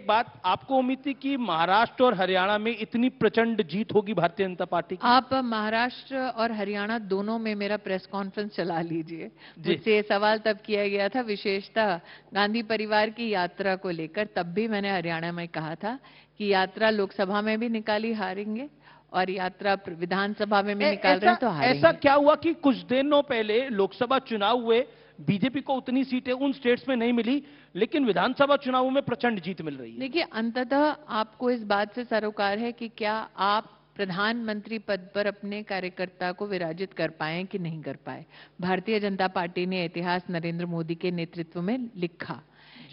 एक बात, आपको उम्मीद थी कि महाराष्ट्र और हरियाणा में इतनी प्रचंड जीत होगी भारतीय जनता पार्टी की? आप महाराष्ट्र और हरियाणा दोनों में मेरा प्रेस कॉन्फ्रेंस चला लीजिए। मुझसे ये सवाल तब किया गया था, विशेषतः गांधी परिवार की यात्रा को लेकर। तब भी मैंने हरियाणा में कहा था कि यात्रा लोकसभा में भी निकाली हारेंगे और यात्रा विधानसभा में भी निकाल रहे हैं तो हारेंगे। ऐसा क्या हुआ कि कुछ दिनों पहले लोकसभा चुनाव हुए, बीजेपी को उतनी सीटें उन स्टेट्स में नहीं मिली, लेकिन विधानसभा चुनावों में प्रचंड जीत मिल रही है? देखिए, अंततः आपको इस बात से सरोकार है कि क्या आप प्रधानमंत्री पद पर अपने कार्यकर्ता को विराजित कर पाए कि नहीं कर पाए। भारतीय जनता पार्टी ने इतिहास नरेंद्र मोदी के नेतृत्व में लिखा।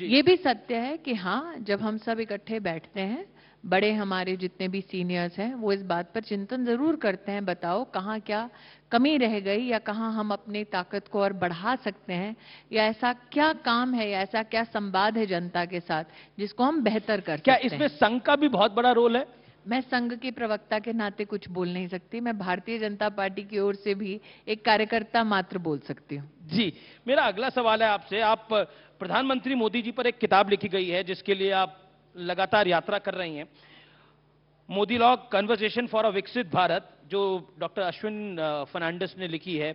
ये भी सत्य है कि हाँ, जब हम सब इकट्ठे बैठते हैं, बड़े हमारे जितने भी सीनियर्स हैं वो इस बात पर चिंतन जरूर करते हैं, बताओ कहाँ क्या कमी रह गई या कहाँ हम अपनी ताकत को और बढ़ा सकते हैं, या ऐसा क्या काम है या ऐसा क्या संवाद है जनता के साथ जिसको हम बेहतर कर सकते हैं। क्या इसमें संघ का भी बहुत बड़ा रोल है? मैं संघ की प्रवक्ता के नाते कुछ बोल नहीं सकती, मैं भारतीय जनता पार्टी की ओर से भी एक कार्यकर्ता मात्र बोल सकती हूँ। जी, मेरा अगला सवाल है आपसे। आप प्रधानमंत्री मोदी जी पर एक किताब लिखी गई है जिसके लिए आप लगातार यात्रा कर रही हैं, Modi law conversation for a विकसित भारत, जो डॉक्टर अश्विन फर्नांडिस ने लिखी है।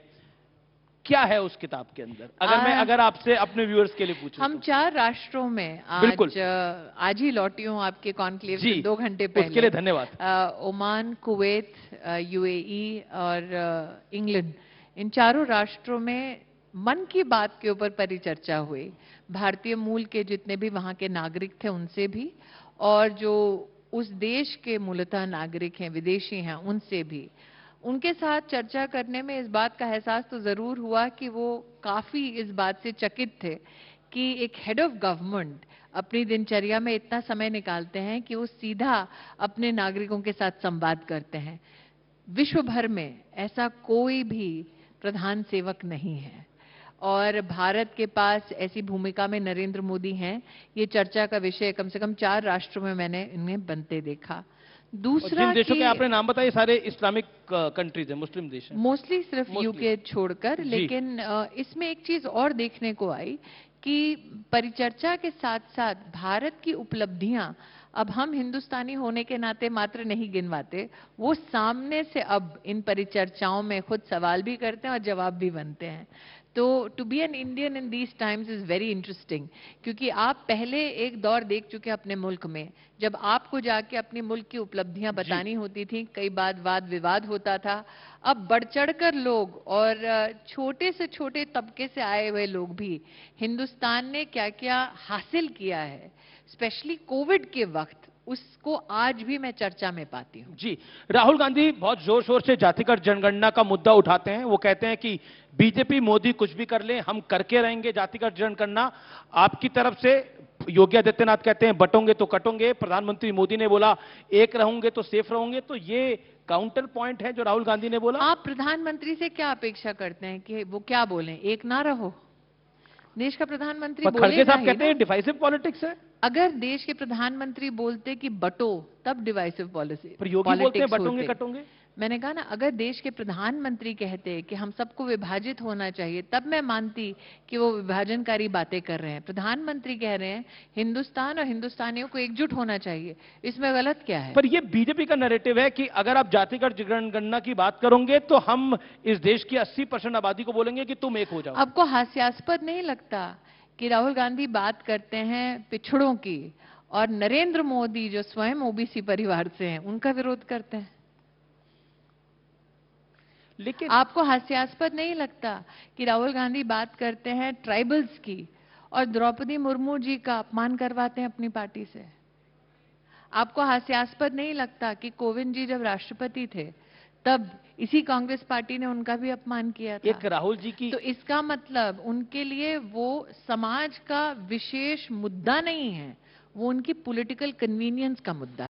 क्या है उस किताब के अंदर, अगर आपसे अपने व्यूअर्स के लिए पूछूं? हम 4 राष्ट्रों में आज ही लौटी हूं आपके कॉन्क्लेव से 2 घंटे पहले। उसके लिए धन्यवाद। ओमान, कुवैत, यूएई और इंग्लैंड, इन चारों राष्ट्रों में मन की बात के ऊपर परिचर्चा हुई। भारतीय मूल के जितने भी वहां के नागरिक थे उनसे भी, और जो उस देश के मूलतः नागरिक हैं, विदेशी हैं, उनसे भी। उनके साथ चर्चा करने में इस बात का एहसास तो जरूर हुआ कि वो काफी इस बात से चकित थे कि एक हेड ऑफ गवर्नमेंट अपनी दिनचर्या में इतना समय निकालते हैं कि वो सीधा अपने नागरिकों के साथ संवाद करते हैं। विश्व भर में ऐसा कोई भी प्रधान सेवक नहीं है और भारत के पास ऐसी भूमिका में नरेंद्र मोदी हैं। ये चर्चा का विषय कम से कम 4 राष्ट्रों में मैंने इन्हें बनते देखा। दूसरा, जिन देशों के आपने नाम बताए सारे इस्लामिक कंट्रीज हैं, मुस्लिम देश हैं, मोस्टली सिर्फ यूके छोड़कर। लेकिन इसमें एक चीज और देखने को आई कि परिचर्चा के साथ साथ भारत की उपलब्धियां अब हम हिंदुस्तानी होने के नाते मात्र नहीं गिनवाते, वो सामने से अब इन परिचर्चाओं में खुद सवाल भी करते हैं और जवाब भी बनते हैं। तो to be an Indian in these times is very interesting, क्योंकि आप पहले एक दौर देख चुके अपने मुल्क में, जब आपको जाके अपनी मुल्क की उपलब्धियां बतानी होती थी, कई बार वाद विवाद होता था। अब बढ़ चढ़कर लोग और छोटे से छोटे तबके से आए हुए लोग भी हिंदुस्तान ने क्या क्या हासिल किया है, स्पेशली कोविड के वक्त, उसको आज भी मैं चर्चा में पाती हूँ। जी, राहुल गांधी बहुत जोर शोर से जातिगत जनगणना का मुद्दा उठाते हैं। वो कहते हैं कि बीजेपी मोदी कुछ भी कर ले, हम करके रहेंगे जातिगत जनगणना। आपकी तरफ से योगी आदित्यनाथ कहते हैं बटोंगे तो कटोंगे, प्रधानमंत्री मोदी ने बोला एक रहूंगे तो सेफ रहूंगे। तो ये काउंटर पॉइंट है जो राहुल गांधी ने बोला। आप प्रधानमंत्री से क्या अपेक्षा करते हैं कि वो क्या बोले, एक ना रहो? देश का प्रधानमंत्री बोलेगा साहब कहते हैं डिवाइसिव पॉलिटिक्स है। अगर देश के प्रधानमंत्री बोलते कि बटो, तब डिवाइसिव पॉलिसी योगी बोलते हैं बटोंगे कटोंगे। मैंने कहा ना, अगर देश के प्रधानमंत्री कहते कि हम सबको विभाजित होना चाहिए, तब मैं मानती कि वो विभाजनकारी बातें कर रहे हैं। प्रधानमंत्री कह रहे हैं हिंदुस्तान और हिंदुस्तानियों को एकजुट होना चाहिए, इसमें गलत क्या है? पर ये बीजेपी का नैरेटिव है कि अगर आप जातिगत जनगणना की बात करोगे तो हम इस देश की 80% आबादी को बोलेंगे कि तुम एक हो जाओ। आपको हास्यास्पद नहीं लगता कि राहुल गांधी बात करते हैं पिछड़ों की और नरेंद्र मोदी जो स्वयं ओबीसी परिवार से हैं उनका विरोध करते हैं? लेकिन आपको हास्यास्पद नहीं लगता कि राहुल गांधी बात करते हैं ट्राइबल्स की और द्रौपदी मुर्मू जी का अपमान करवाते हैं अपनी पार्टी से? आपको हास्यास्पद नहीं लगता कि कोविंद जी जब राष्ट्रपति थे तब इसी कांग्रेस पार्टी ने उनका भी अपमान किया था? एक राहुल जी की, तो इसका मतलब उनके लिए वो समाज का विशेष मुद्दा नहीं है, वो उनकी पॉलिटिकल कन्वीनियंस का मुद्दा है।